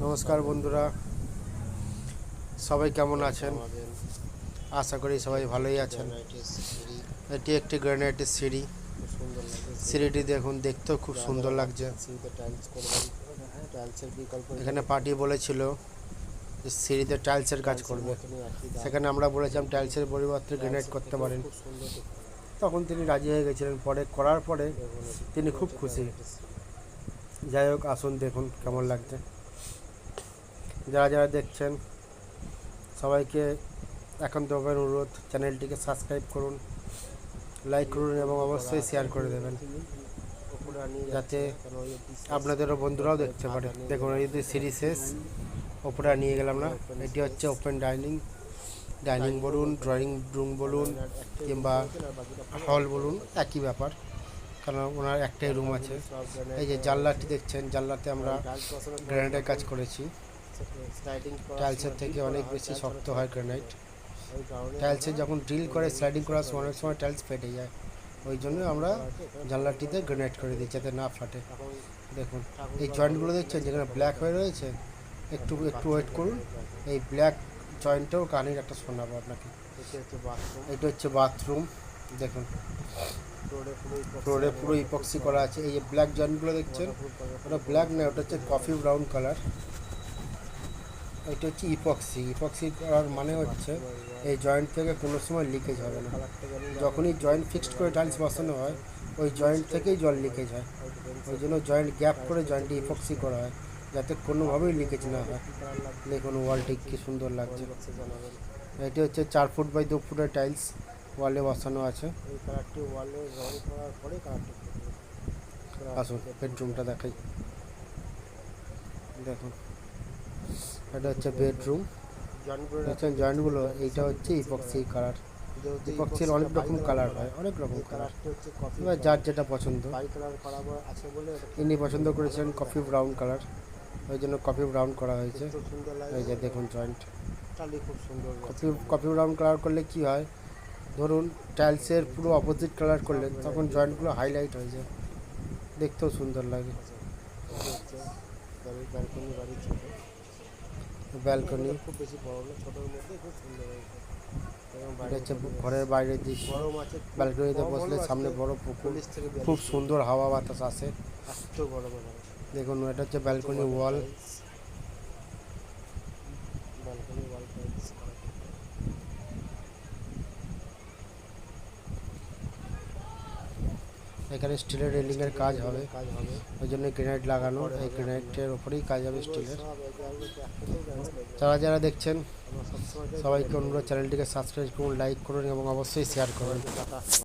নমস্কার বন্ধুরা, সবাই কেমন আছেন? আশা করি সবাই ভালোই আছেন। এটি একটি গ্রানাইটের সিঁড়ি। সিঁড়িটি দেখুন, দেখতেও খুব সুন্দর লাগছে। এখানে পার্টি বলেছিল যে সিঁড়িতে টাইলসের কাজ করবে, সেখানে আমরা বলেছিলাম টাইলসের পরিবর্তে গ্রানাইট করতে পারেন। তখন তিনি রাজি হয়ে গেছিলেন। পরে করার পরে তিনি খুব খুশি। যাই হোক, আসুন দেখুন কেমন লাগছে। যারা যারা দেখছেন সবাইকে একান্তভাবে অনুরোধ, চ্যানেলটিকে সাবস্ক্রাইব করুন, লাইক করুন এবং অবশ্যই শেয়ার করে দেবেন, যাতে আপনাদেরও বন্ধুরাও দেখতে পারে। দেখুন, এই যে সিঁড়ি শেষ, ওপরে নিয়ে গেলাম না। এটি হচ্ছে ওপেন ডাইনিং বলুন, ড্রয়িং রুম বলুন কিংবা হল বলুন, একই ব্যাপার, কারণ ওনার একটাই রুম আছে। এই যে জানলাটি দেখছেন, জানলাতে আমরা গ্রানাইটের কাজ করেছি। টাইলসের থেকে অনেক বেশি শক্ত হয় গ্রানাইট। টাইলসে যখন ড্রিল করে স্লাইডিং করার সময় অনেক সময় টাইলস ফেটে যায়, ওই জন্য আমরা জানলাটিতে গ্রানাইট করে দিই যাতে না ফাটে। দেখুন, এই জয়েন্টগুলো দেখছেন যেখানে ব্ল্যাক হয়ে রয়েছে, একটু একটু ওয়েট করুন, এই ব্ল্যাক জয়েন্টেও কাহিনির একটা শোনাবো আপনাকে। এটা হচ্ছে বাথরুম। দেখুন, ফ্লোরে পুরো ইপক্সি করা আছে। এই যে ব্ল্যাক জয়েন্টগুলো দেখছেন, ওটা ব্ল্যাক না, ওটা হচ্ছে কফি ব্রাউন কালার। এটা হচ্ছে ইপক্সি করার মানে হচ্ছে এই জয়েন্ট থেকে কোনো সময় লিকেজ হবে না। যখনই জয়েন্ট ফিক্সড করে টাইলস বসানো হয়, ওই জয়েন্ট থেকেই জল লিকেজ হয়। ওই জন্য জয়েন্ট গ্যাপ করে জয়েন্টে ইপক্সি করা হয়, যাতে কোনোভাবেই লিকেজ না হয়। দেখুন ওয়ালটি কী সুন্দর লাগছে। এটি হচ্ছে 4 ফুট বাই 2 ফুটের টাইলস ওয়ালে বসানো আছে। আসুন বেডরুমটা দেখাই। দেখুন, এটা হচ্ছে বেডরুম। দেখছেন জয়েন্টগুলো, এইটা হচ্ছে ইপক্সি কালার। ইপক্সির অনেক রকম কালার হয়, অনেক রকম কালার, এবার যার যেটা পছন্দ। ইনি পছন্দ করেছেন কফি ব্রাউন কালার, ওই জন্য কফি ব্রাউন করা হয়েছে। এই যে দেখুন জয়েন্ট কফি ব্রাউন কালার করলে কি হয়, ধরুন টাইলসের পুরো অপোজিট কালার করলেন, তখন জয়েন্টগুলো হাইলাইট হয়ে যায়, দেখতেও সুন্দর লাগে। ব্যালকনি খুব বেশি বড় না, ছোটোর মধ্যে খুব সুন্দর হয়েছে। এটা হচ্ছে ঘরের বাইরের দৃশ্য। ব্যালকনিতে বসলে সামনে বড় পুকুর, খুব সুন্দর হাওয়া বাতাস আসে। দেখুন, এটা হচ্ছে ব্যালকনি ওয়াল। এখানে স্টিলের রেলিংয়ের কাজ হবে, ওই জন্য গ্রেনাইট লাগানো। এই গ্রেনাইটের ওপরেই কাজ হবে স্টিলের। যারা যারা দেখছেন সবাইকে অনুরোধ, চ্যানেলটিকে সাবস্ক্রাইব করুন, লাইক করুন এবং অবশ্যই শেয়ার করুন।